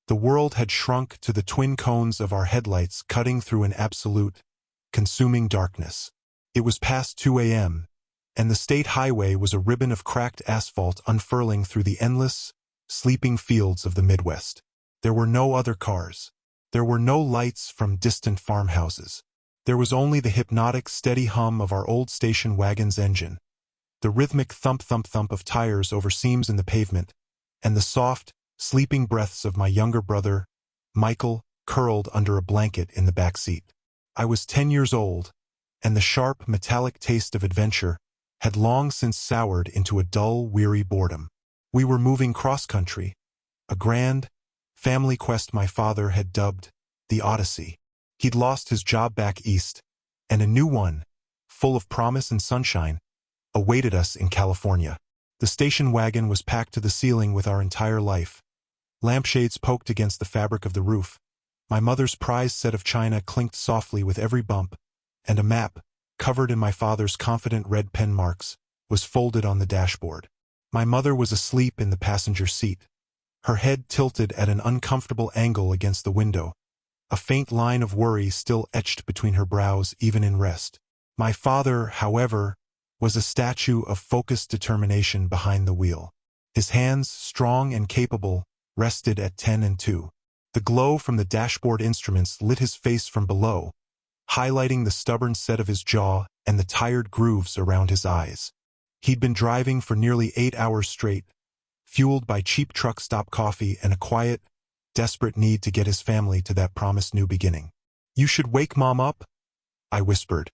The world had shrunk to the twin cones of our headlights cutting through an absolute, consuming darkness. It was past 2 a.m., and the state highway was a ribbon of cracked asphalt unfurling through the endless, sleeping fields of the Midwest. There were no other cars. There were no lights from distant farmhouses. There was only the hypnotic, steady hum of our old station wagon's engine, the rhythmic thump-thump-thump of tires over seams in the pavement, and the soft, sleeping breaths of my younger brother, Michael, curled under a blanket in the back seat. I was 10 years old, and the sharp, metallic taste of adventure had long since soured into a dull, weary boredom. We were moving cross-country, a grand, family quest my father had dubbed the Odyssey. He'd lost his job back east, and a new one, full of promise and sunshine, awaited us in California. The station wagon was packed to the ceiling with our entire life. Lampshades poked against the fabric of the roof. My mother's prized set of china clinked softly with every bump, and a map, covered in my father's confident red pen marks, was folded on the dashboard. My mother was asleep in the passenger seat, her head tilted at an uncomfortable angle against the window, a faint line of worry still etched between her brows even in rest. My father, however, was a statue of focused determination behind the wheel. His hands, strong and capable, rested at 10 and 2. The glow from the dashboard instruments lit his face from below, highlighting the stubborn set of his jaw and the tired grooves around his eyes. He'd been driving for nearly 8 hours straight, fueled by cheap truck stop coffee and a quiet, desperate need to get his family to that promised new beginning. "You should wake Mom up," I whispered,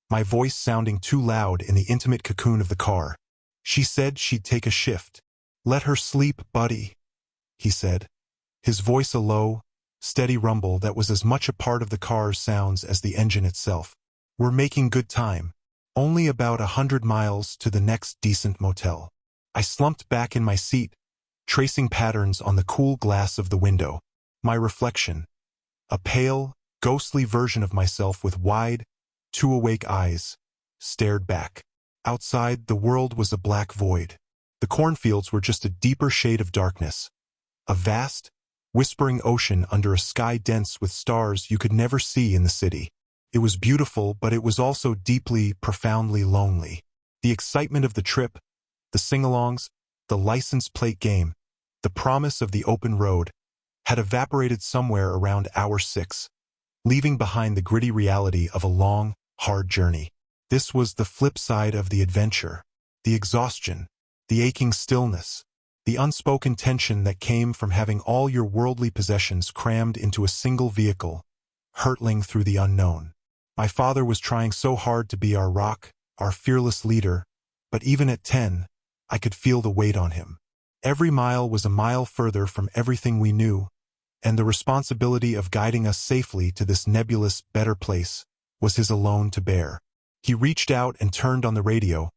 my voice sounding too loud in the intimate cocoon of the car. "She said she'd take a shift." "Let her sleep, buddy," he said, his voice a low, steady rumble that was as much a part of the car's sounds as the engine itself. "We're making good time. Only about 100 miles to the next decent motel." I slumped back in my seat, tracing patterns on the cool glass of the window. My reflection, a pale, ghostly version of myself with wide, too awake eyes, stared back. Outside, the world was a black void. The cornfields were just a deeper shade of darkness, a vast, whispering ocean under a sky dense with stars you could never see in the city. It was beautiful, but it was also deeply, profoundly lonely. The excitement of the trip, the sing-alongs, the license plate game, the promise of the open road, had evaporated somewhere around hour 6, leaving behind the gritty reality of a long, hard journey. This was the flip side of the adventure, the exhaustion, the aching stillness, the unspoken tension that came from having all your worldly possessions crammed into a single vehicle, hurtling through the unknown. My father was trying so hard to be our rock, our fearless leader, but even at 10, I could feel the weight on him. Every mile was a mile further from everything we knew, and the responsibility of guiding us safely to this nebulous, better place was his alone to bear. He reached out and turned on the radio,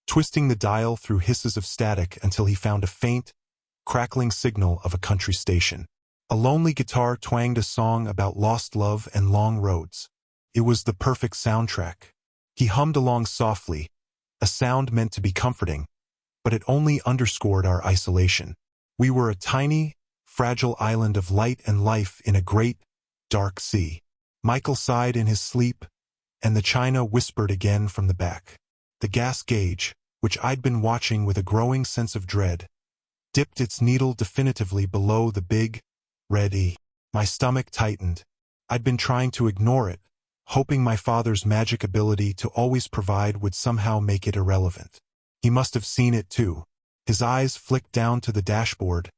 twisting the dial through hisses of static until he found a faint, crackling signal of a country station. A lonely guitar twanged a song about lost love and long roads. It was the perfect soundtrack. He hummed along softly, a sound meant to be comforting, but it only underscored our isolation. We were a tiny, fragile island of light and life in a great, dark sea. Michael sighed in his sleep, and the china whispered again from the back. The gas gauge, which I'd been watching with a growing sense of dread, dipped its needle definitively below the big, red E. My stomach tightened. I'd been trying to ignore it, hoping my father's magic ability to always provide would somehow make it irrelevant. He must have seen it too. His eyes flicked down to the dashboard,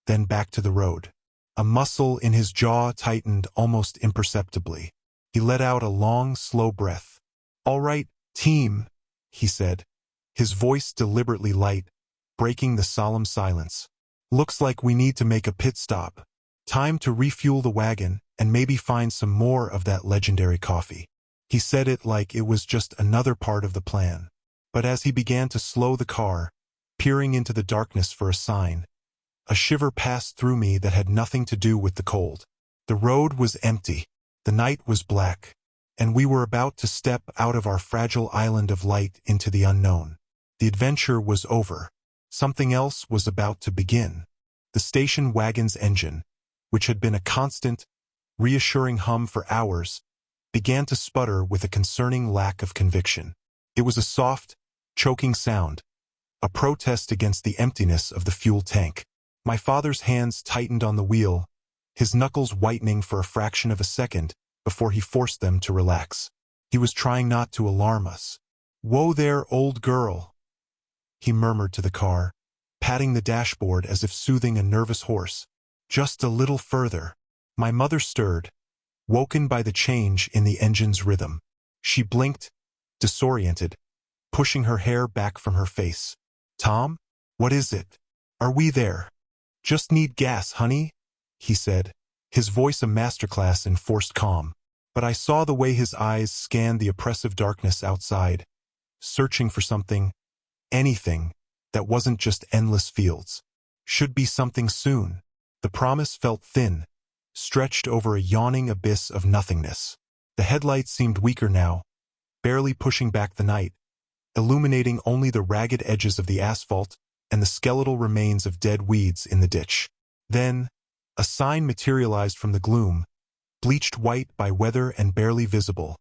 then back to the road. A muscle in his jaw tightened almost imperceptibly. He let out a long, slow breath. "All right, team," he said, his voice deliberately light, breaking the solemn silence. "Looks like we need to make a pit stop. Time to refuel the wagon and maybe find some more of that legendary coffee." He said it like it was just another part of the plan. But as he began to slow the car, peering into the darkness for a sign, a shiver passed through me that had nothing to do with the cold. The road was empty, the night was black, and we were about to step out of our fragile island of light into the unknown. The adventure was over. Something else was about to begin. The station wagon's engine, which had been a constant, reassuring hum for hours, began to sputter with a concerning lack of conviction. It was a soft, choking sound, a protest against the emptiness of the fuel tank. My father's hands tightened on the wheel, his knuckles whitening for a fraction of a second before he forced them to relax. He was trying not to alarm us. "Whoa there, old girl," he murmured to the car, patting the dashboard as if soothing a nervous horse. "Just a little further." My mother stirred, woken by the change in the engine's rhythm. She blinked, disoriented, pushing her hair back from her face. "Tom? What is it? Are we there?" "Just need gas, honey," he said, his voice a masterclass in forced calm. But I saw the way his eyes scanned the oppressive darkness outside, searching for something, anything, that wasn't just endless fields. Should be something soon. The promise felt thin, stretched over a yawning abyss of nothingness. The headlights seemed weaker now, barely pushing back the night, illuminating only the ragged edges of the asphalt and the skeletal remains of dead weeds in the ditch. Then, a sign materialized from the gloom, bleached white by weather and barely visible.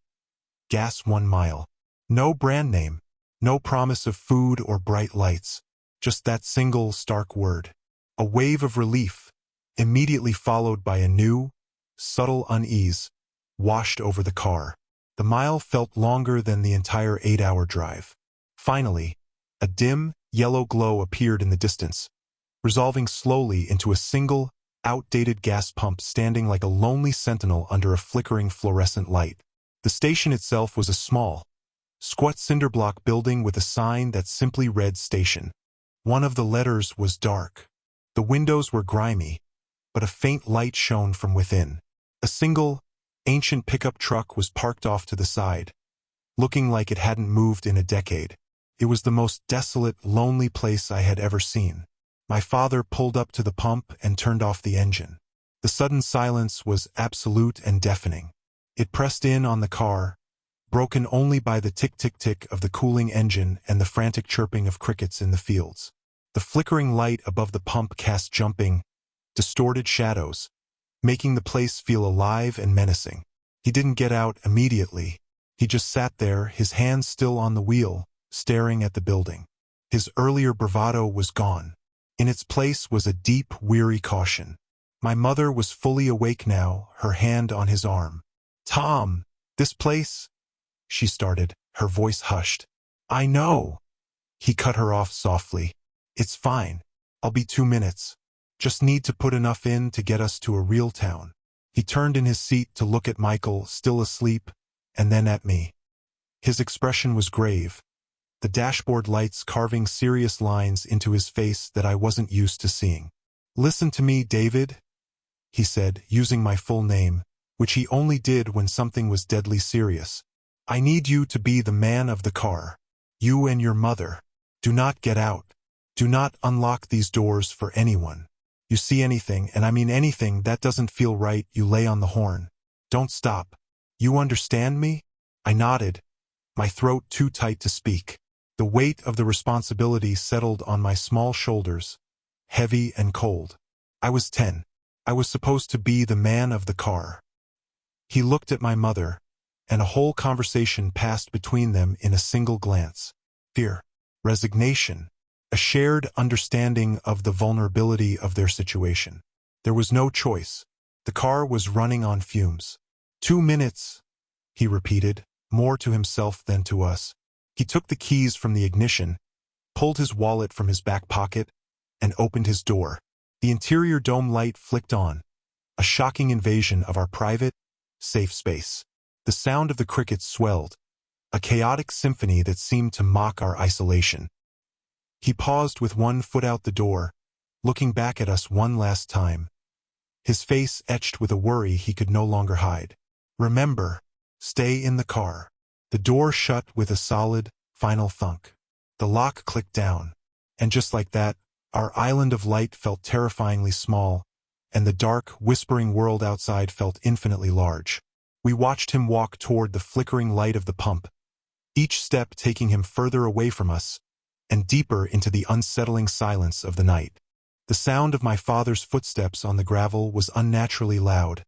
"Gas 1 mile." No brand name, no promise of food or bright lights, just that single stark word. A wave of relief, immediately followed by a new, subtle unease, washed over the car. The mile felt longer than the entire 8-hour drive. Finally, a dim, yellow glow appeared in the distance, resolving slowly into a single, outdated gas pump standing like a lonely sentinel under a flickering fluorescent light. The station itself was a small, squat cinderblock building with a sign that simply read "Station." One of the letters was dark. The windows were grimy, but a faint light shone from within. A single, ancient pickup truck was parked off to the side, looking like it hadn't moved in a decade. It was the most desolate, lonely place I had ever seen. My father pulled up to the pump and turned off the engine. The sudden silence was absolute and deafening. It pressed in on the car, broken only by the tick-tick-tick of the cooling engine and the frantic chirping of crickets in the fields. The flickering light above the pump cast jumping, distorted shadows, making the place feel alive and menacing. He didn't get out immediately. He just sat there, his hands still on the wheel, staring at the building. His earlier bravado was gone. In its place was a deep, weary caution. My mother was fully awake now, her hand on his arm. "Tom, this place," she started, her voice hushed. "I know." He cut her off softly. "It's fine. I'll be 2 minutes. Just need to put enough in to get us to a real town." He turned in his seat to look at Michael, still asleep, and then at me. His expression was grave, the dashboard lights carving serious lines into his face that I wasn't used to seeing. "Listen to me, David," he said, using my full name, which he only did when something was deadly serious. "I need you to be the man of the car. You and your mother. Do not get out. Do not unlock these doors for anyone. You see anything, and I mean anything, that doesn't feel right, you lay on the horn. Don't stop. You understand me?" I nodded, my throat too tight to speak. The weight of the responsibility settled on my small shoulders, heavy and cold. I was 10. I was supposed to be the man of the car. He looked at my mother, and a whole conversation passed between them in a single glance. Fear, resignation, a shared understanding of the vulnerability of their situation. There was no choice. The car was running on fumes. 2 minutes, he repeated, more to himself than to us. He took the keys from the ignition, pulled his wallet from his back pocket, and opened his door. The interior dome light flicked on, a shocking invasion of our private, safe space. The sound of the crickets swelled, a chaotic symphony that seemed to mock our isolation. He paused with one foot out the door, looking back at us one last time, his face etched with a worry he could no longer hide. "Remember, stay in the car." The door shut with a solid, final thunk. The lock clicked down, and just like that, our island of light felt terrifyingly small, and the dark, whispering world outside felt infinitely large. We watched him walk toward the flickering light of the pump, each step taking him further away from us, and deeper into the unsettling silence of the night. The sound of my father's footsteps on the gravel was unnaturally loud,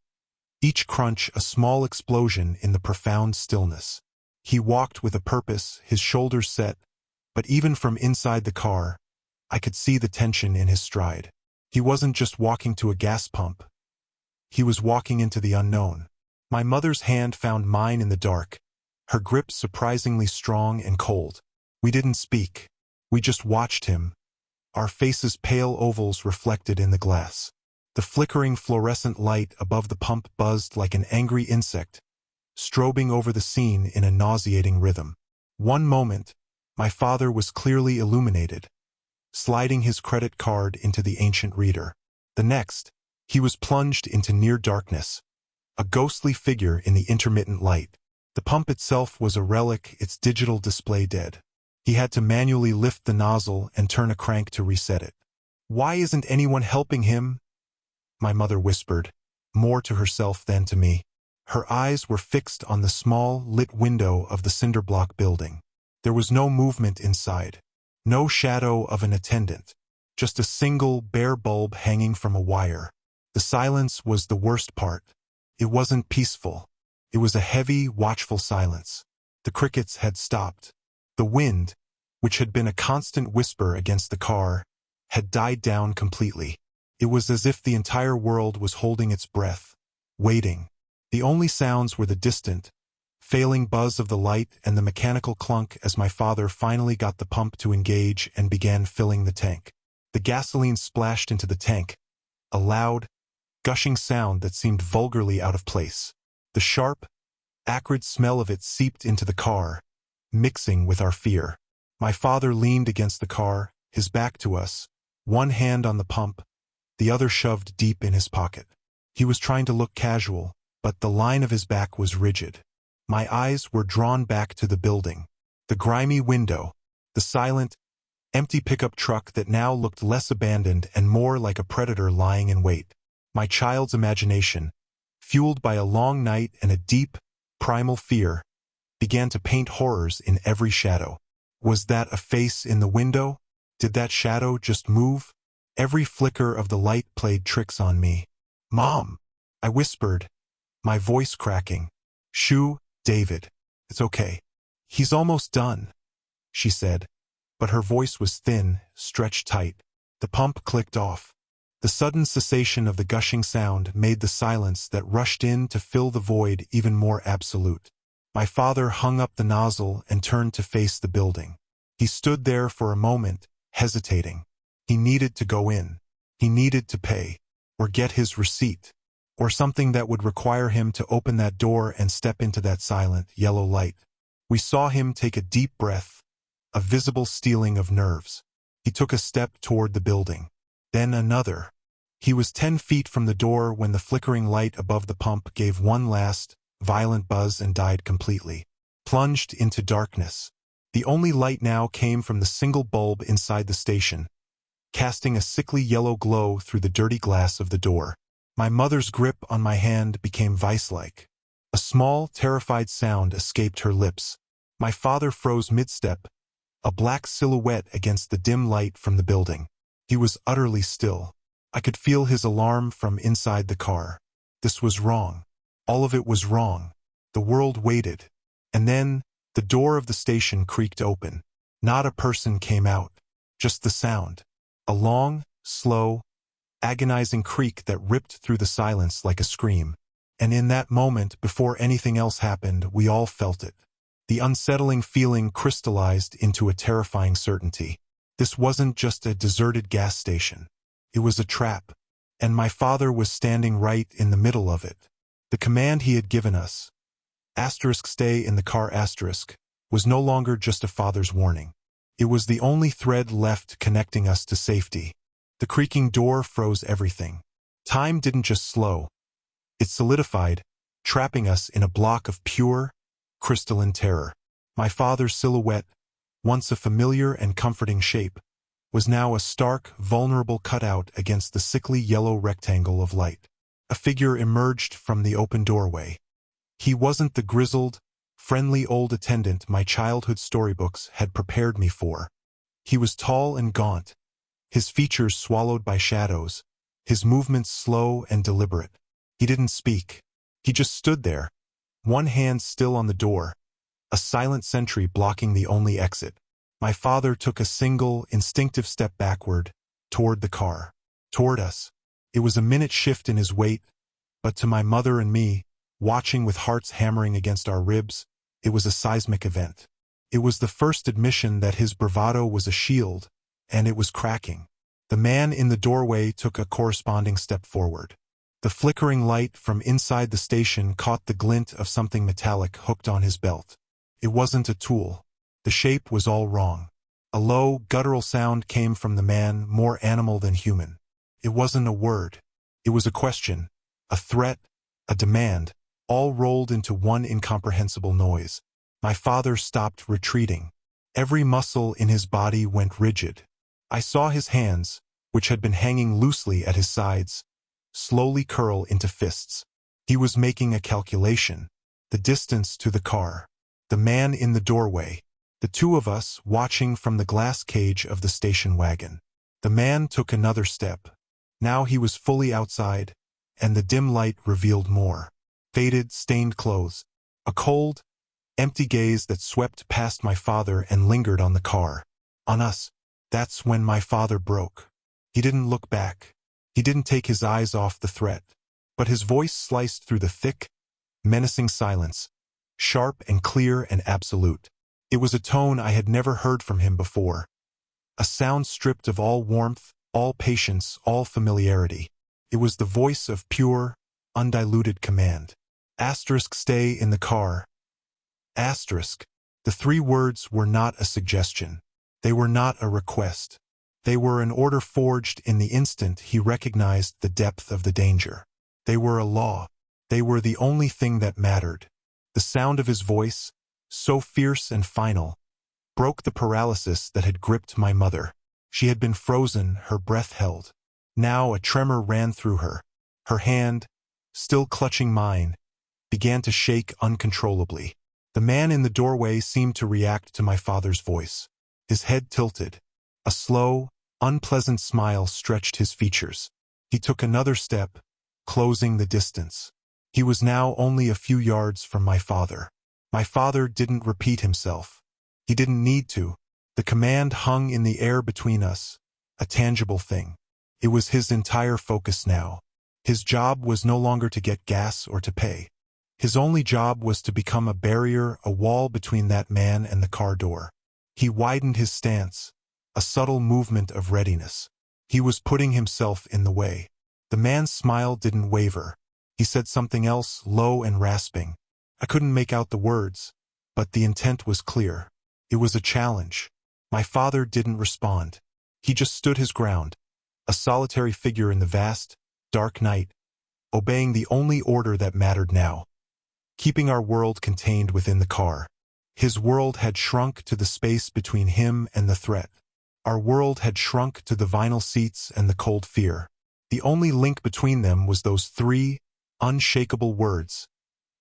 each crunch a small explosion in the profound stillness. He walked with a purpose, his shoulders set, but even from inside the car, I could see the tension in his stride. He wasn't just walking to a gas pump. He was walking into the unknown. My mother's hand found mine in the dark, her grip surprisingly strong and cold. We didn't speak. We just watched him, our faces pale ovals reflected in the glass. The flickering fluorescent light above the pump buzzed like an angry insect, strobing over the scene in a nauseating rhythm. One moment, my father was clearly illuminated, sliding his credit card into the ancient reader. The next, he was plunged into near darkness, a ghostly figure in the intermittent light. The pump itself was a relic, its digital display dead. He had to manually lift the nozzle and turn a crank to reset it. "Why isn't anyone helping him?" my mother whispered, more to herself than to me. Her eyes were fixed on the small, lit window of the cinder-block building. There was no movement inside, no shadow of an attendant, just a single, bare bulb hanging from a wire. The silence was the worst part. It wasn't peaceful. It was a heavy, watchful silence. The crickets had stopped. The wind, which had been a constant whisper against the car, had died down completely. It was as if the entire world was holding its breath, waiting. The only sounds were the distant, failing buzz of the light and the mechanical clunk as my father finally got the pump to engage and began filling the tank. The gasoline splashed into the tank, a loud, gushing sound that seemed vulgarly out of place. The sharp, acrid smell of it seeped into the car, mixing with our fear. My father leaned against the car, his back to us, one hand on the pump, the other shoved deep in his pocket. He was trying to look casual, but the line of his back was rigid. My eyes were drawn back to the building, the grimy window, the silent, empty pickup truck that now looked less abandoned and more like a predator lying in wait. My child's imagination, fueled by a long night and a deep, primal fear, began to paint horrors in every shadow. Was that a face in the window? Did that shadow just move? Every flicker of the light played tricks on me. "Mom!" I whispered, my voice cracking. "Shoo, David. It's okay. He's almost done," she said, but her voice was thin, stretched tight. The pump clicked off. The sudden cessation of the gushing sound made the silence that rushed in to fill the void even more absolute. My father hung up the nozzle and turned to face the building. He stood there for a moment, hesitating. He needed to go in. He needed to pay, or get his receipt, or something that would require him to open that door and step into that silent, yellow light. We saw him take a deep breath, a visible steeling of nerves. He took a step toward the building, then another. He was 10 feet from the door when the flickering light above the pump gave one last, violent buzz and died completely. Plunged into darkness. The only light now came from the single bulb inside the station, casting a sickly yellow glow through the dirty glass of the door. My mother's grip on my hand became vice-like. A small, terrified sound escaped her lips. My father froze mid-step, a black silhouette against the dim light from the building. He was utterly still. I could feel his alarm from inside the car. This was wrong. All of it was wrong. The world waited. And then, the door of the station creaked open. Not a person came out. Just the sound. A long, slow, agonizing creak that ripped through the silence like a scream. And in that moment, before anything else happened, we all felt it. The unsettling feeling crystallized into a terrifying certainty. This wasn't just a deserted gas station. It was a trap, and my father was standing right in the middle of it. The command he had given us, *stay in the car*, was no longer just a father's warning. It was the only thread left connecting us to safety. The creaking door froze everything. Time didn't just slow. It solidified, trapping us in a block of pure, crystalline terror. My father's silhouette, once a familiar and comforting shape, was now a stark, vulnerable cutout against the sickly yellow rectangle of light. A figure emerged from the open doorway. He wasn't the grizzled, friendly old attendant my childhood storybooks had prepared me for. He was tall and gaunt, his features swallowed by shadows, his movements slow and deliberate. He didn't speak. He just stood there, one hand still on the door, a silent sentry blocking the only exit. My father took a single, instinctive step backward, toward the car, toward us. It was a minute shift in his weight, but to my mother and me, watching with hearts hammering against our ribs, it was a seismic event. It was the first admission that his bravado was a shield, and it was cracking. The man in the doorway took a corresponding step forward. The flickering light from inside the station caught the glint of something metallic hooked on his belt. It wasn't a tool. The shape was all wrong. A low, guttural sound came from the man, more animal than human. It wasn't a word. It was a question, a threat, a demand, all rolled into one incomprehensible noise. My father stopped retreating. Every muscle in his body went rigid. I saw his hands, which had been hanging loosely at his sides, slowly curl into fists. He was making a calculation. The distance to the car. The man in the doorway. The two of us watching from the glass cage of the station wagon. The man took another step. Now he was fully outside, and the dim light revealed more. Faded, stained clothes. A cold, empty gaze that swept past my father and lingered on the car. On us. That's when my father broke. He didn't look back. He didn't take his eyes off the threat. But his voice sliced through the thick, menacing silence, sharp and clear and absolute. It was a tone I had never heard from him before. A sound stripped of all warmth, all patience, all familiarity. It was the voice of pure, undiluted command. Asterisk, stay in the car. Asterisk. The three words were not a suggestion. They were not a request. They were an order forged in the instant he recognized the depth of the danger. They were a law. They were the only thing that mattered. The sound of his voice, so fierce and final, broke the paralysis that had gripped my mother. She had been frozen, her breath held. Now a tremor ran through her. Her hand, still clutching mine, began to shake uncontrollably. The man in the doorway seemed to react to my father's voice. His head tilted. A slow, unpleasant smile stretched his features. He took another step, closing the distance. He was now only a few yards from my father. My father didn't repeat himself. He didn't need to. The command hung in the air between us, a tangible thing. It was his entire focus now. His job was no longer to get gas or to pay. His only job was to become a barrier, a wall between that man and the car door. He widened his stance, a subtle movement of readiness. He was putting himself in the way. The man's smile didn't waver. He said something else, low and rasping. I couldn't make out the words, but the intent was clear. It was a challenge. My father didn't respond. He just stood his ground, a solitary figure in the vast, dark night, obeying the only order that mattered now, keeping our world contained within the car. His world had shrunk to the space between him and the threat. Our world had shrunk to the vinyl seats and the cold fear. The only link between them was those three unshakable words,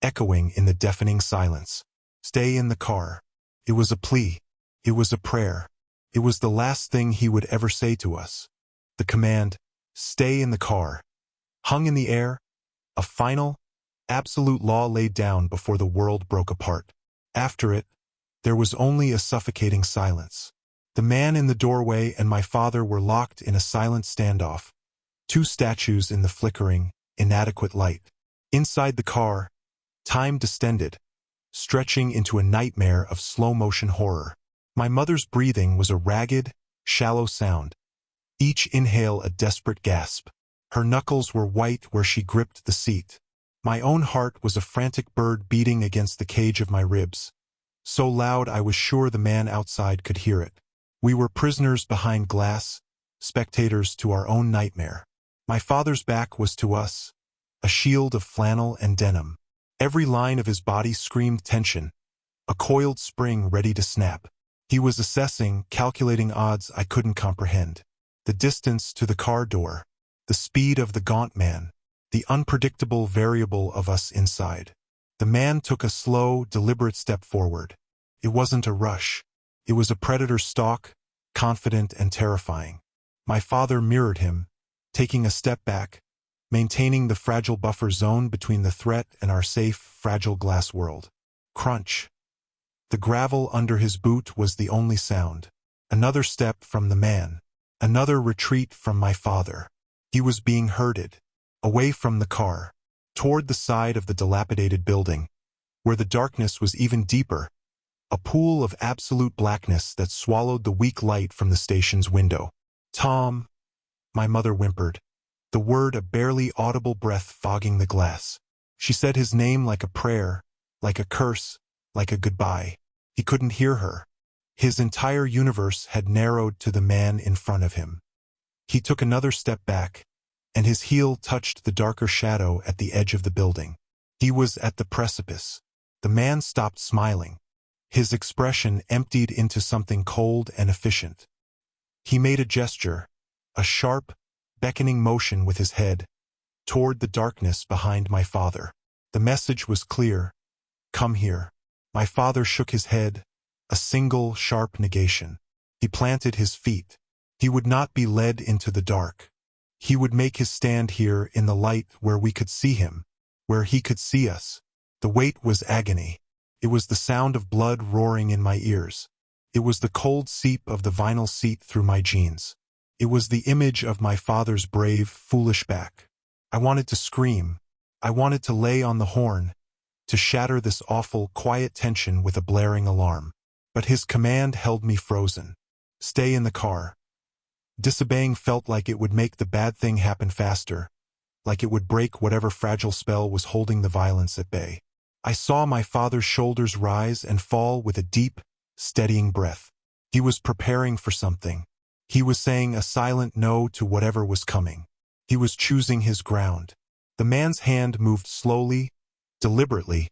echoing in the deafening silence. Stay in the car. It was a plea. It was a prayer. It was the last thing he would ever say to us. The command, stay in the car, hung in the air, a final, absolute law laid down before the world broke apart. After it, there was only a suffocating silence. The man in the doorway and my father were locked in a silent standoff, two statues in the flickering, inadequate light. Inside the car, time distended, stretching into a nightmare of slow-motion horror. My mother's breathing was a ragged, shallow sound, each inhale a desperate gasp. Her knuckles were white where she gripped the seat. My own heart was a frantic bird beating against the cage of my ribs, so loud I was sure the man outside could hear it. We were prisoners behind glass, spectators to our own nightmare. My father's back was to us, a shield of flannel and denim. Every line of his body screamed tension, a coiled spring ready to snap. He was assessing, calculating odds I couldn't comprehend. The distance to the car door, the speed of the gaunt man, the unpredictable variable of us inside. The man took a slow, deliberate step forward. It wasn't a rush. It was a predator stalk, confident and terrifying. My father mirrored him, taking a step back, maintaining the fragile buffer zone between the threat and our safe, fragile glass world. Crunch. The gravel under his boot was the only sound. Another step from the man. Another retreat from my father. He was being herded, away from the car, toward the side of the dilapidated building, where the darkness was even deeper, a pool of absolute blackness that swallowed the weak light from the station's window. Tom, my mother whimpered, the word a barely audible breath fogging the glass. She said his name like a prayer, like a curse, like a goodbye. He couldn't hear her. His entire universe had narrowed to the man in front of him. He took another step back, and his heel touched the darker shadow at the edge of the building. He was at the precipice. The man stopped smiling. His expression emptied into something cold and efficient. He made a gesture, a sharp, beckoning motion with his head, toward the darkness behind my father. The message was clear. Come here. My father shook his head, a single, sharp negation. He planted his feet. He would not be led into the dark. He would make his stand here in the light where we could see him, where he could see us. The weight was agony. It was the sound of blood roaring in my ears. It was the cold seep of the vinyl seat through my jeans. It was the image of my father's brave, foolish back. I wanted to scream. I wanted to lay on the horn, to shatter this awful, quiet tension with a blaring alarm. But his command held me frozen. Stay in the car. Disobeying felt like it would make the bad thing happen faster, like it would break whatever fragile spell was holding the violence at bay. I saw my father's shoulders rise and fall with a deep, steadying breath. He was preparing for something. He was saying a silent no to whatever was coming. He was choosing his ground. The man's hand moved slowly, deliberately,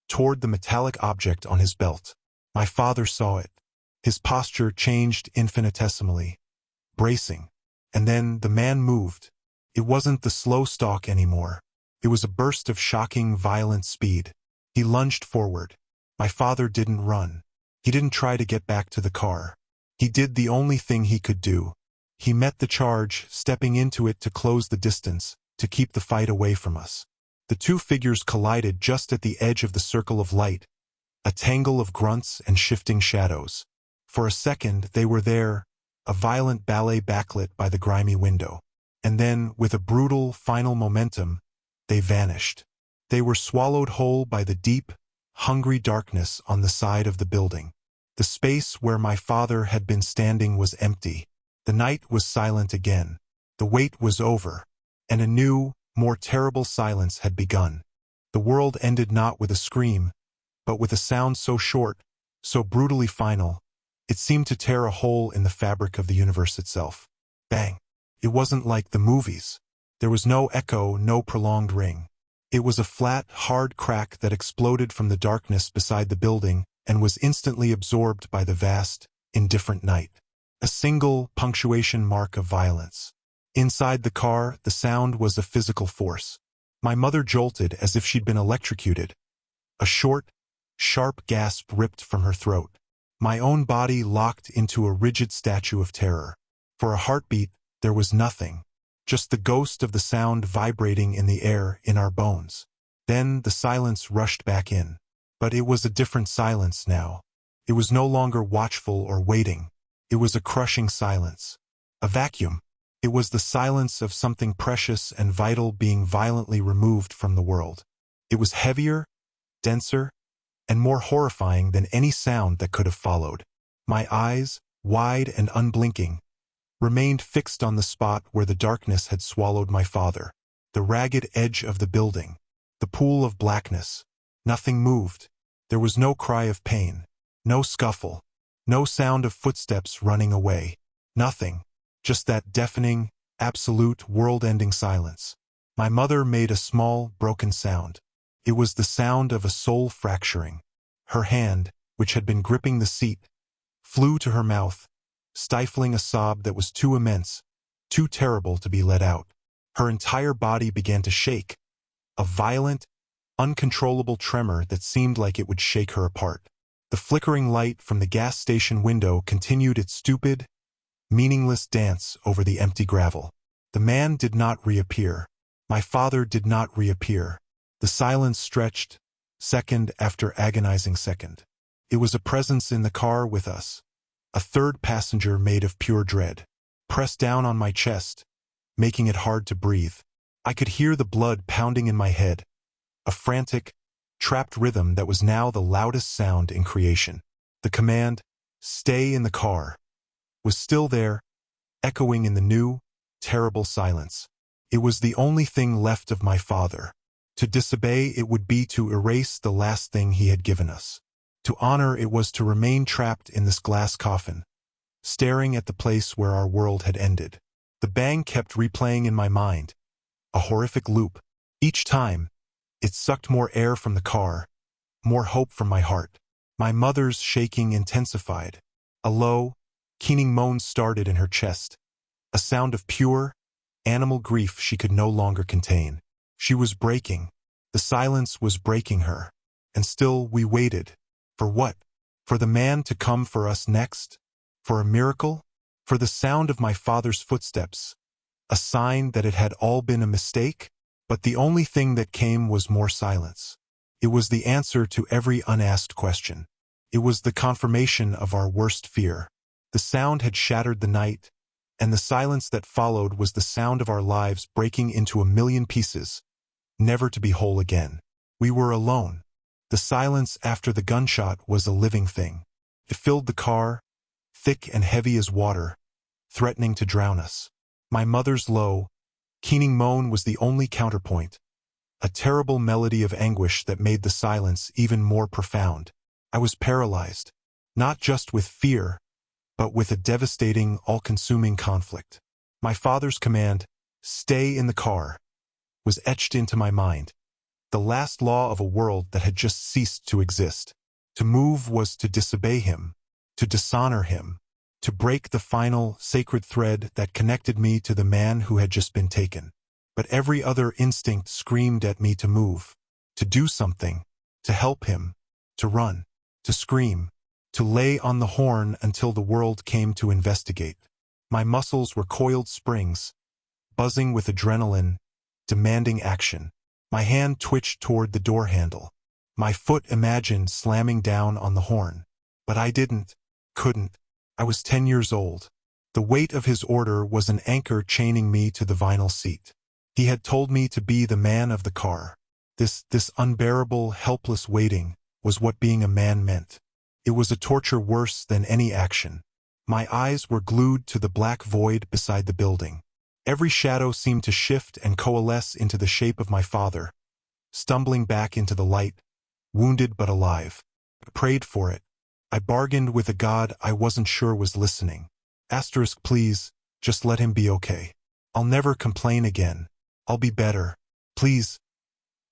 toward the metallic object on his belt. My father saw it. His posture changed infinitesimally, bracing. And then the man moved. It wasn't the slow stalk anymore. It was a burst of shocking, violent speed. He lunged forward. My father didn't run. He didn't try to get back to the car. He did the only thing he could do. He met the charge, stepping into it to close the distance, to keep the fight away from us. The two figures collided just at the edge of the circle of light, a tangle of grunts and shifting shadows. For a second, they were there, a violent ballet backlit by the grimy window. And then, with a brutal, final momentum, they vanished. They were swallowed whole by the deep, hungry darkness on the side of the building. The space where my father had been standing was empty. The night was silent again. The wait was over, and a new, more terrible silence had begun. The world ended not with a scream, but with a sound so short, so brutally final, it seemed to tear a hole in the fabric of the universe itself. Bang! It wasn't like the movies. There was no echo, no prolonged ring. It was a flat, hard crack that exploded from the darkness beside the building and was instantly absorbed by the vast, indifferent night. A single punctuation mark of violence. Inside the car, the sound was a physical force. My mother jolted as if she'd been electrocuted. A short, sharp gasp ripped from her throat. My own body locked into a rigid statue of terror. For a heartbeat, there was nothing. Just the ghost of the sound vibrating in the air in our bones. Then the silence rushed back in. But it was a different silence now. It was no longer watchful or waiting. It was a crushing silence. A vacuum. It was the silence of something precious and vital being violently removed from the world. It was heavier, denser, and more horrifying than any sound that could have followed. My eyes, wide and unblinking, remained fixed on the spot where the darkness had swallowed my father. The ragged edge of the building. The pool of blackness. Nothing moved. There was no cry of pain. No scuffle. No sound of footsteps running away. Nothing. Just that deafening, absolute, world-ending silence. My mother made a small, broken sound. It was the sound of a soul fracturing. Her hand, which had been gripping the seat, flew to her mouth, stifling a sob that was too immense, too terrible to be let out. Her entire body began to shake, a violent, uncontrollable tremor that seemed like it would shake her apart. The flickering light from the gas station window continued its stupid, meaningless dance over the empty gravel. The man did not reappear. My father did not reappear. The silence stretched, second after agonizing second. It was a presence in the car with us, a third passenger made of pure dread, pressed down on my chest, making it hard to breathe. I could hear the blood pounding in my head, a frantic, trapped rhythm that was now the loudest sound in creation. The command, "Stay in the car," was still there, echoing in the new, terrible silence. It was the only thing left of my father. To disobey it would be to erase the last thing he had given us. To honor it was to remain trapped in this glass coffin, staring at the place where our world had ended. The bang kept replaying in my mind, a horrific loop. Each time, it sucked more air from the car, more hope from my heart. My mother's shaking intensified. A low, keening moan started in her chest, a sound of pure, animal grief she could no longer contain. She was breaking. The silence was breaking her. And still we waited. For what? For the man to come for us next? For a miracle? For the sound of my father's footsteps? A sign that it had all been a mistake? But the only thing that came was more silence. It was the answer to every unasked question. It was the confirmation of our worst fear. The sound had shattered the night, and the silence that followed was the sound of our lives breaking into a million pieces, never to be whole again. We were alone. The silence after the gunshot was a living thing. It filled the car, thick and heavy as water, threatening to drown us. My mother's low, keening moan was the only counterpoint, a terrible melody of anguish that made the silence even more profound. I was paralyzed, not just with fear, but with a devastating, all-consuming conflict. My father's command, "Stay in the car," was etched into my mind, the last law of a world that had just ceased to exist. To move was to disobey him, to dishonor him, to break the final, sacred thread that connected me to the man who had just been taken. But every other instinct screamed at me to move, to do something, to help him, to run, to scream, to lay on the horn until the world came to investigate. My muscles were coiled springs, buzzing with adrenaline, demanding action. My hand twitched toward the door handle. My foot imagined slamming down on the horn. But I couldn't. I was 10 years old. The weight of his order was an anchor chaining me to the vinyl seat. He had told me to be the man of the car. This unbearable, helpless waiting was what being a man meant. It was a torture worse than any action. My eyes were glued to the black void beside the building. Every shadow seemed to shift and coalesce into the shape of my father, stumbling back into the light, wounded but alive. I prayed for it. I bargained with a God I wasn't sure was listening. Asterisk, please, just let him be okay. I'll never complain again. I'll be better. Please.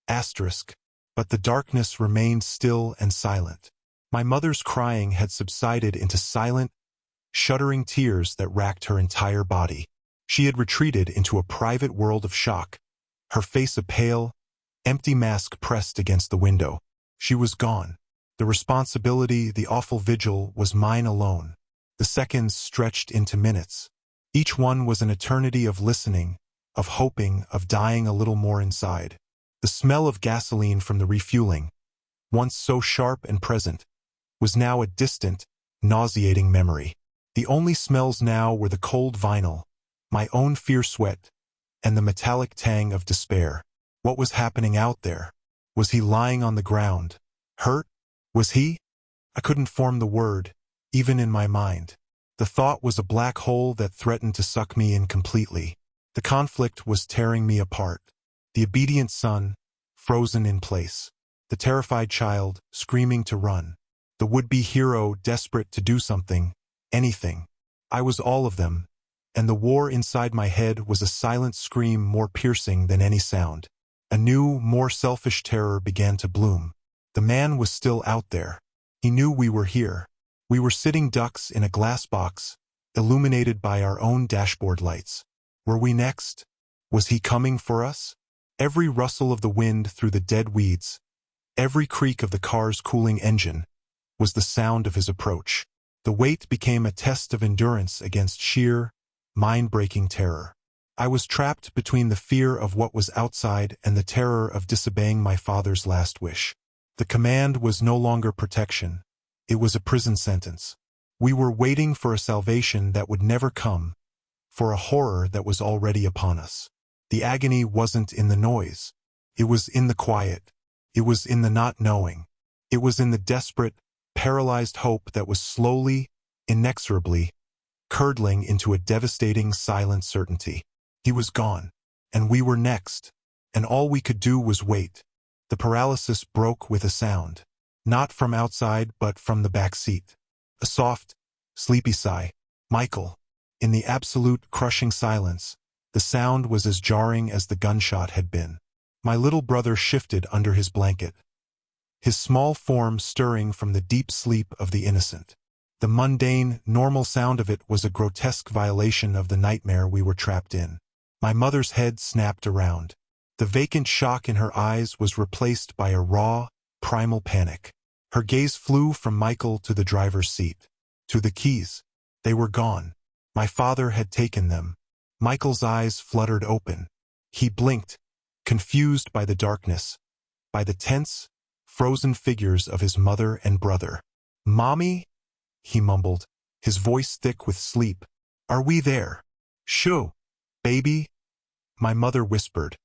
Asterisk. But the darkness remained still and silent. My mother's crying had subsided into silent, shuddering tears that racked her entire body. She had retreated into a private world of shock, her face a pale, empty mask pressed against the window. She was gone. The responsibility, the awful vigil, was mine alone. The seconds stretched into minutes. Each one was an eternity of listening, of hoping, of dying a little more inside. The smell of gasoline from the refueling, once so sharp and present, was now a distant, nauseating memory. The only smells now were the cold vinyl, my own fierce sweat, and the metallic tang of despair. What was happening out there? Was he lying on the ground, hurt? Was he? I couldn't form the word, even in my mind. The thought was a black hole that threatened to suck me in completely. The conflict was tearing me apart. The obedient son, frozen in place. The terrified child, screaming to run. The would-be hero, desperate to do something, anything. I was all of them, and the war inside my head was a silent scream more piercing than any sound. A new, more selfish terror began to bloom. The man was still out there. He knew we were here. We were sitting ducks in a glass box, illuminated by our own dashboard lights. Were we next? Was he coming for us? Every rustle of the wind through the dead weeds, every creak of the car's cooling engine, was the sound of his approach. The wait became a test of endurance against sheer, mind-breaking terror. I was trapped between the fear of what was outside and the terror of disobeying my father's last wish. The command was no longer protection. It was a prison sentence. We were waiting for a salvation that would never come, for a horror that was already upon us. The agony wasn't in the noise. It was in the quiet. It was in the not knowing. It was in the desperate, paralyzed hope that was slowly, inexorably, curdling into a devastating silent certainty. He was gone, and we were next, and all we could do was wait. The paralysis broke with a sound, not from outside but from the back seat. A soft, sleepy sigh. Michael. In the absolute, crushing silence, the sound was as jarring as the gunshot had been. My little brother shifted under his blanket, his small form stirring from the deep sleep of the innocent. The mundane, normal sound of it was a grotesque violation of the nightmare we were trapped in. My mother's head snapped around. The vacant shock in her eyes was replaced by a raw, primal panic. Her gaze flew from Michael to the driver's seat, to the keys. They were gone. My father had taken them. Michael's eyes fluttered open. He blinked, confused by the darkness, by the tense, frozen figures of his mother and brother. "Mommy?" he mumbled, his voice thick with sleep. "Are we there?" "Shoo, baby," my mother whispered,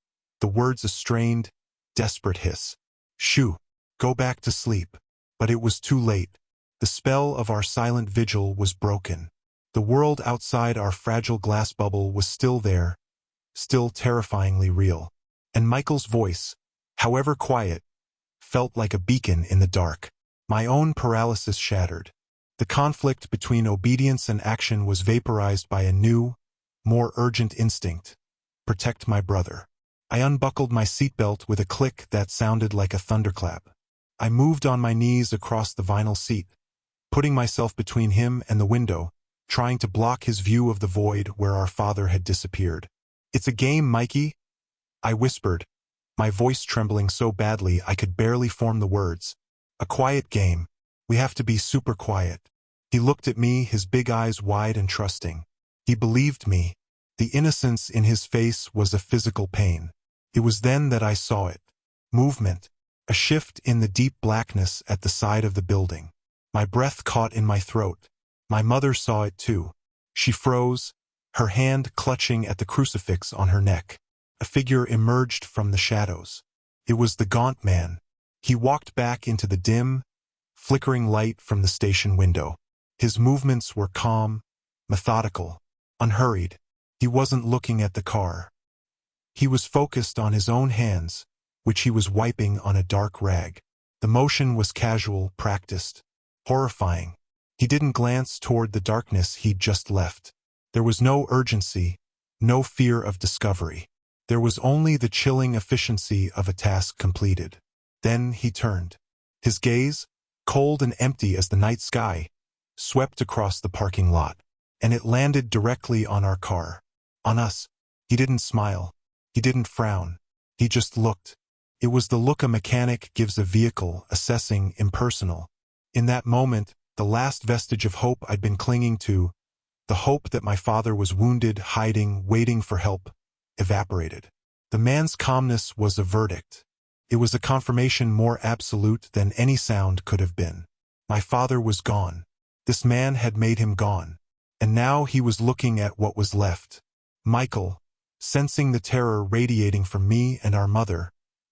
the words a strained, desperate hiss. "Shoo, go back to sleep." But it was too late. The spell of our silent vigil was broken. The world outside our fragile glass bubble was still there, still terrifyingly real. And Michael's voice, however quiet, felt like a beacon in the dark. My own paralysis shattered. The conflict between obedience and action was vaporized by a new, more urgent instinct: protect my brother. I unbuckled my seatbelt with a click that sounded like a thunderclap. I moved on my knees across the vinyl seat, putting myself between him and the window, trying to block his view of the void where our father had disappeared. "It's a game, Mikey," I whispered, my voice trembling so badly I could barely form the words. "A quiet game. We have to be super quiet." He looked at me, his big eyes wide and trusting. He believed me. The innocence in his face was a physical pain. It was then that I saw it. Movement. A shift in the deep blackness at the side of the building. My breath caught in my throat. My mother saw it too. She froze, her hand clutching at the crucifix on her neck. A figure emerged from the shadows. It was the gaunt man. He walked back into the dim, flickering light from the station window. His movements were calm, methodical, unhurried. He wasn't looking at the car. He was focused on his own hands, which he was wiping on a dark rag. The motion was casual, practiced, horrifying. He didn't glance toward the darkness he'd just left. There was no urgency, no fear of discovery. There was only the chilling efficiency of a task completed. Then he turned. His gaze, cold and empty as the night sky, swept across the parking lot, and it landed directly on our car. On us. He didn't smile. He didn't frown. He just looked. It was the look a mechanic gives a vehicle, assessing, impersonal. In that moment, the last vestige of hope I'd been clinging to, the hope that my father was wounded, hiding, waiting for help, evaporated. The man's calmness was a verdict. It was a confirmation more absolute than any sound could have been. My father was gone. This man had made him gone. And now he was looking at what was left. Michael, sensing the terror radiating from me and our mother,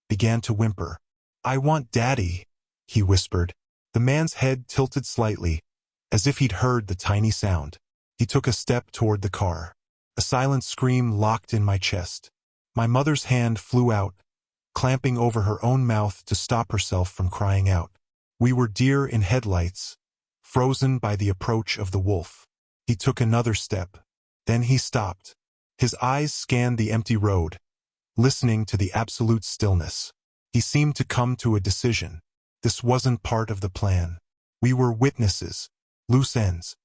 began to whimper. "I want Daddy," he whispered. The man's head tilted slightly, as if he'd heard the tiny sound. He took a step toward the car. A silent scream locked in my chest. My mother's hand flew out, clamping over her own mouth to stop herself from crying out. We were deer in headlights, frozen by the approach of the wolf. He took another step. Then he stopped. His eyes scanned the empty road, listening to the absolute stillness. He seemed to come to a decision. This wasn't part of the plan. We were witnesses, loose ends.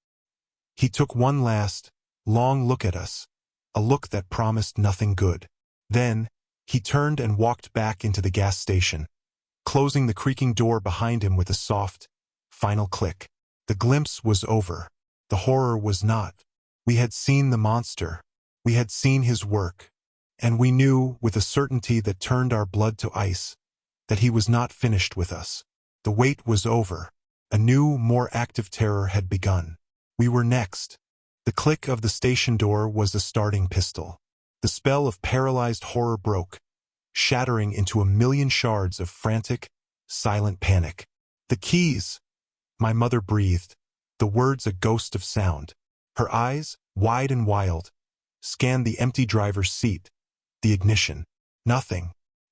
He took one last, long look at us, a look that promised nothing good. Then, he turned and walked back into the gas station, closing the creaking door behind him with a soft, final click. The glimpse was over. The horror was not. We had seen the monster. We had seen his work. And we knew, with a certainty that turned our blood to ice, that he was not finished with us. The wait was over. A new, more active terror had begun. We were next. The click of the station door was a starting pistol. The spell of paralyzed horror broke, shattering into a million shards of frantic, silent panic. The keys! My mother breathed, the words a ghost of sound. Her eyes, wide and wild, scanned the empty driver's seat, the ignition. Nothing.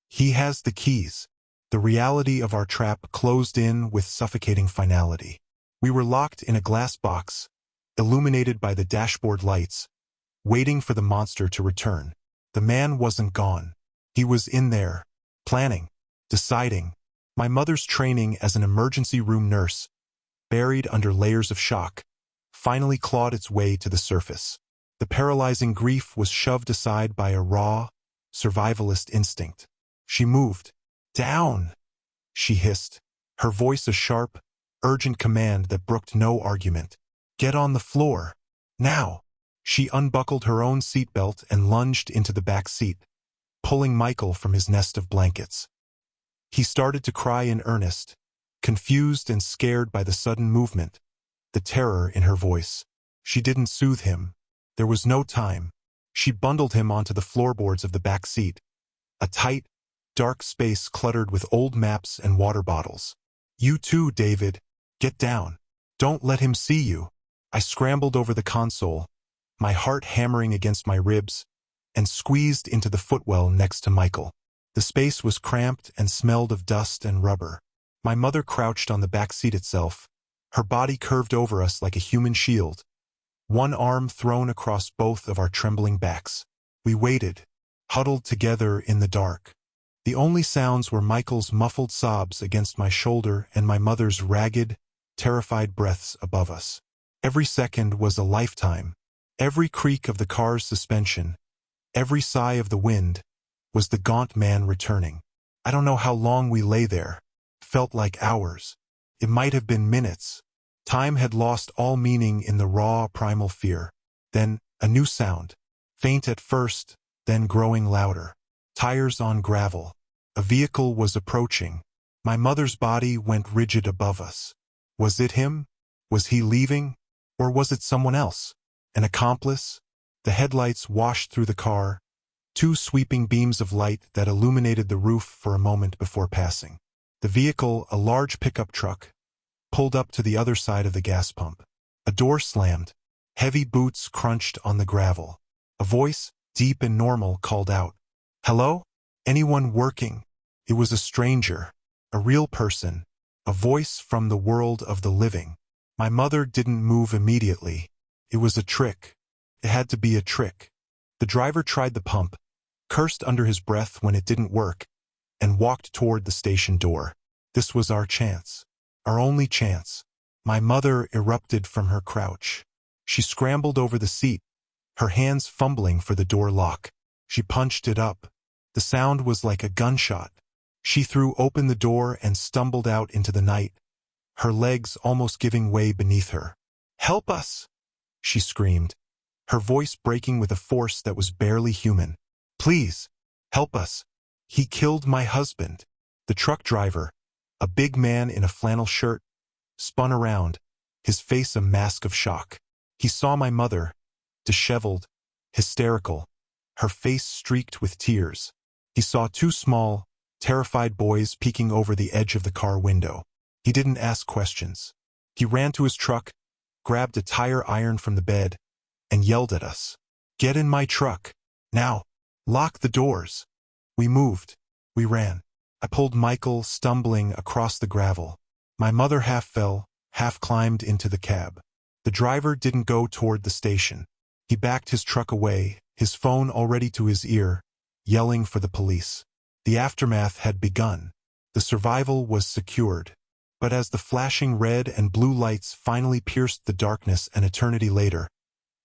He has the keys. The reality of our trap closed in with suffocating finality. We were locked in a glass box, illuminated by the dashboard lights, waiting for the monster to return. The man wasn't gone. He was in there, planning, deciding. My mother's training as an emergency room nurse, buried under layers of shock, finally clawed its way to the surface. The paralyzing grief was shoved aside by a raw, survivalist instinct. She moved. "Down!" she hissed, her voice a sharp, urgent command that brooked no argument. "Get on the floor. Now!" She unbuckled her own seatbelt and lunged into the back seat, pulling Michael from his nest of blankets. He started to cry in earnest, confused and scared by the sudden movement, the terror in her voice. She didn't soothe him. There was no time. She bundled him onto the floorboards of the back seat, a tight, dark space cluttered with old maps and water bottles. "You too, David. Get down. Don't let him see you." I scrambled over the console, my heart hammering against my ribs, and squeezed into the footwell next to Michael. The space was cramped and smelled of dust and rubber. My mother crouched on the back seat itself, her body curved over us like a human shield, one arm thrown across both of our trembling backs. We waited, huddled together in the dark. The only sounds were Michael's muffled sobs against my shoulder and my mother's ragged, terrified breaths above us. Every second was a lifetime. Every creak of the car's suspension, every sigh of the wind, was the gaunt man returning. I don't know how long we lay there. Felt like hours. It might have been minutes. Time had lost all meaning in the raw, primal fear. Then, a new sound. Faint at first, then growing louder. Tires on gravel. A vehicle was approaching. My mother's body went rigid above us. Was it him? Was he leaving? Or was it someone else? An accomplice? The headlights washed through the car, two sweeping beams of light that illuminated the roof for a moment before passing. The vehicle, a large pickup truck, pulled up to the other side of the gas pump. A door slammed. Heavy boots crunched on the gravel. A voice, deep and normal, called out, "Hello? Anyone working?" It was a stranger, a real person, a voice from the world of the living. My mother didn't move immediately. It was a trick. It had to be a trick. The driver tried the pump, cursed under his breath when it didn't work, and walked toward the station door. This was our chance. Our only chance. My mother erupted from her crouch. She scrambled over the seat, her hands fumbling for the door lock. She punched it up. The sound was like a gunshot. She threw open the door and stumbled out into the night, her legs almost giving way beneath her. "Help us!" she screamed, her voice breaking with a force that was barely human. "Please, help us. He killed my husband." The truck driver, a big man in a flannel shirt, spun around, his face a mask of shock. He saw my mother, disheveled, hysterical, her face streaked with tears. He saw two small, terrified boys peeking over the edge of the car window. He didn't ask questions. He ran to his truck, grabbed a tire iron from the bed, and yelled at us. "Get in my truck. Now. Lock the doors." We moved. We ran. I pulled Michael, stumbling, across the gravel. My mother half fell, half climbed into the cab. The driver didn't go toward the station. He backed his truck away, his phone already to his ear, yelling for the police. The aftermath had begun. The survival was secured. But as the flashing red and blue lights finally pierced the darkness an eternity later,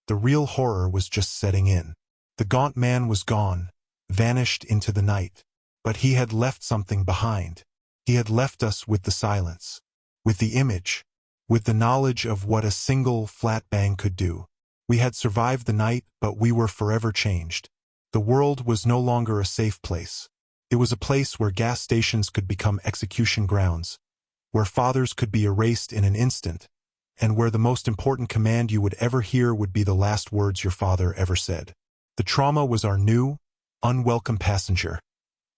the real horror was just setting in. The gaunt man was gone, vanished into the night. But he had left something behind. He had left us with the silence, with the image, with the knowledge of what a single flat bang could do. We had survived the night, but we were forever changed. The world was no longer a safe place. It was a place where gas stations could become execution grounds, where fathers could be erased in an instant, and where the most important command you would ever hear would be the last words your father ever said. The trauma was our new, unwelcome passenger,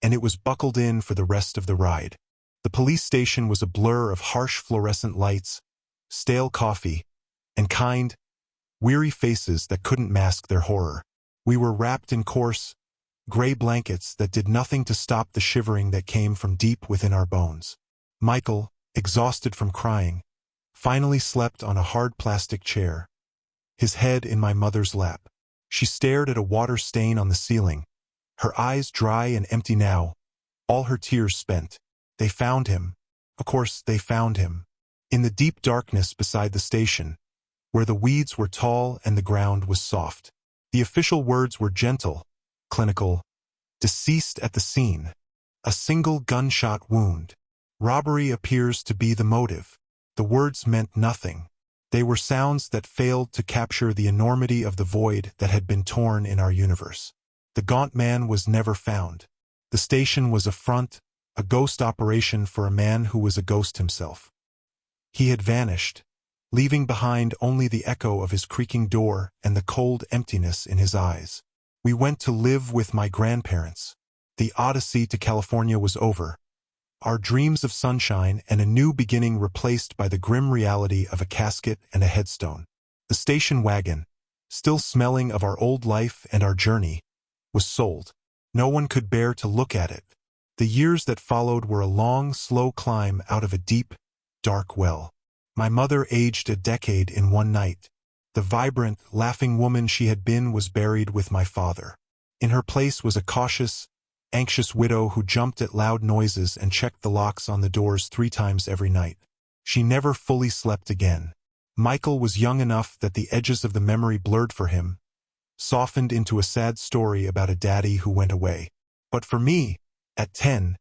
and it was buckled in for the rest of the ride. The police station was a blur of harsh fluorescent lights, stale coffee, and kind, weary faces that couldn't mask their horror. We were wrapped in coarse, gray blankets that did nothing to stop the shivering that came from deep within our bones. Michael, exhausted from crying, finally slept on a hard plastic chair, his head in my mother's lap. She stared at a water stain on the ceiling, her eyes dry and empty now, all her tears spent. They found him. Of course, they found him. In the deep darkness beside the station, where the weeds were tall and the ground was soft. The official words were gentle, clinical, deceased at the scene. A single gunshot wound. Robbery appears to be the motive. The words meant nothing. They were sounds that failed to capture the enormity of the void that had been torn in our universe. The gaunt man was never found. The station was a front, a ghost operation for a man who was a ghost himself. He had vanished, leaving behind only the echo of his creaking door and the cold emptiness in his eyes. We went to live with my grandparents. The odyssey to California was over. Our dreams of sunshine and a new beginning replaced by the grim reality of a casket and a headstone. The station wagon, still smelling of our old life and our journey, was sold. No one could bear to look at it. The years that followed were a long, slow climb out of a deep, dark well. My mother aged a decade in one night. The vibrant, laughing woman she had been was buried with my father. In her place was a cautious, anxious widow who jumped at loud noises and checked the locks on the doors 3 times every night. She never fully slept again. Michael was young enough that the edges of the memory blurred for him, softened into a sad story about a daddy who went away. But for me, at 10,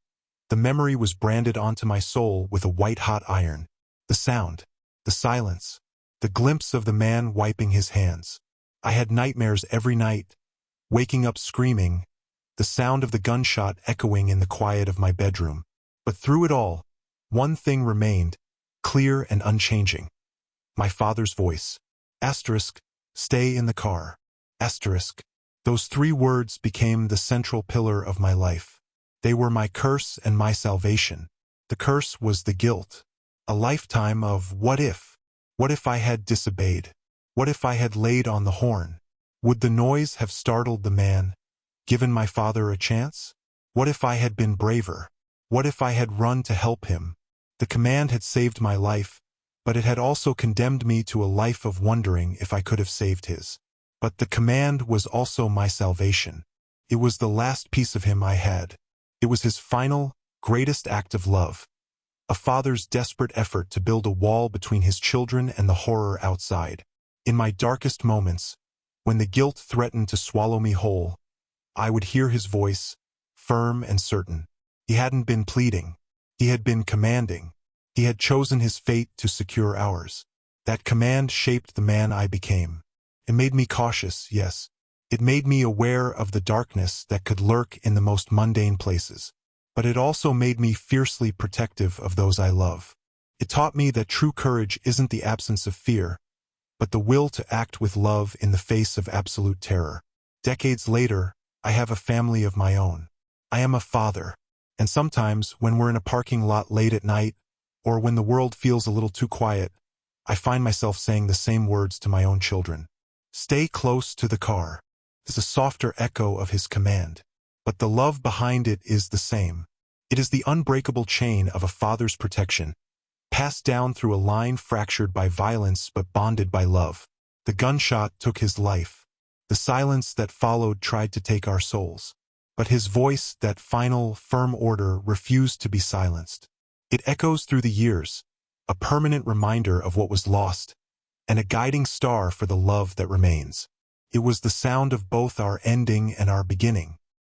the memory was branded onto my soul with a white-hot iron. The sound, the silence, the glimpse of the man wiping his hands. I had nightmares every night, waking up screaming, the sound of the gunshot echoing in the quiet of my bedroom. But through it all, one thing remained, clear and unchanging. My father's voice. Asterisk, stay in the car. Asterisk. Those 3 words became the central pillar of my life. They were my curse and my salvation. The curse was the guilt. A lifetime of what if? What if I had disobeyed? What if I had laid on the horn? Would the noise have startled the man, given my father a chance? What if I had been braver? What if I had run to help him? The command had saved my life, but it had also condemned me to a life of wondering if I could have saved his. But the command was also my salvation. It was the last piece of him I had. It was his final, greatest act of love. A father's desperate effort to build a wall between his children and the horror outside. In my darkest moments, when the guilt threatened to swallow me whole, I would hear his voice, firm and certain. He hadn't been pleading. He had been commanding. He had chosen his fate to secure ours. That command shaped the man I became. It made me cautious, yes. It made me aware of the darkness that could lurk in the most mundane places. But it also made me fiercely protective of those I love. It taught me that true courage isn't the absence of fear, but the will to act with love in the face of absolute terror. Decades later, I have a family of my own. I am a father, and sometimes when we're in a parking lot late at night, or when the world feels a little too quiet, I find myself saying the same words to my own children. Stay close to the car. It's a softer echo of his command. But the love behind it is the same. It is the unbreakable chain of a father's protection, passed down through a line fractured by violence but bonded by love. The gunshot took his life. The silence that followed tried to take our souls. But his voice, that final, firm order, refused to be silenced. It echoes through the years, a permanent reminder of what was lost, and a guiding star for the love that remains. It was the sound of both our ending and our beginning.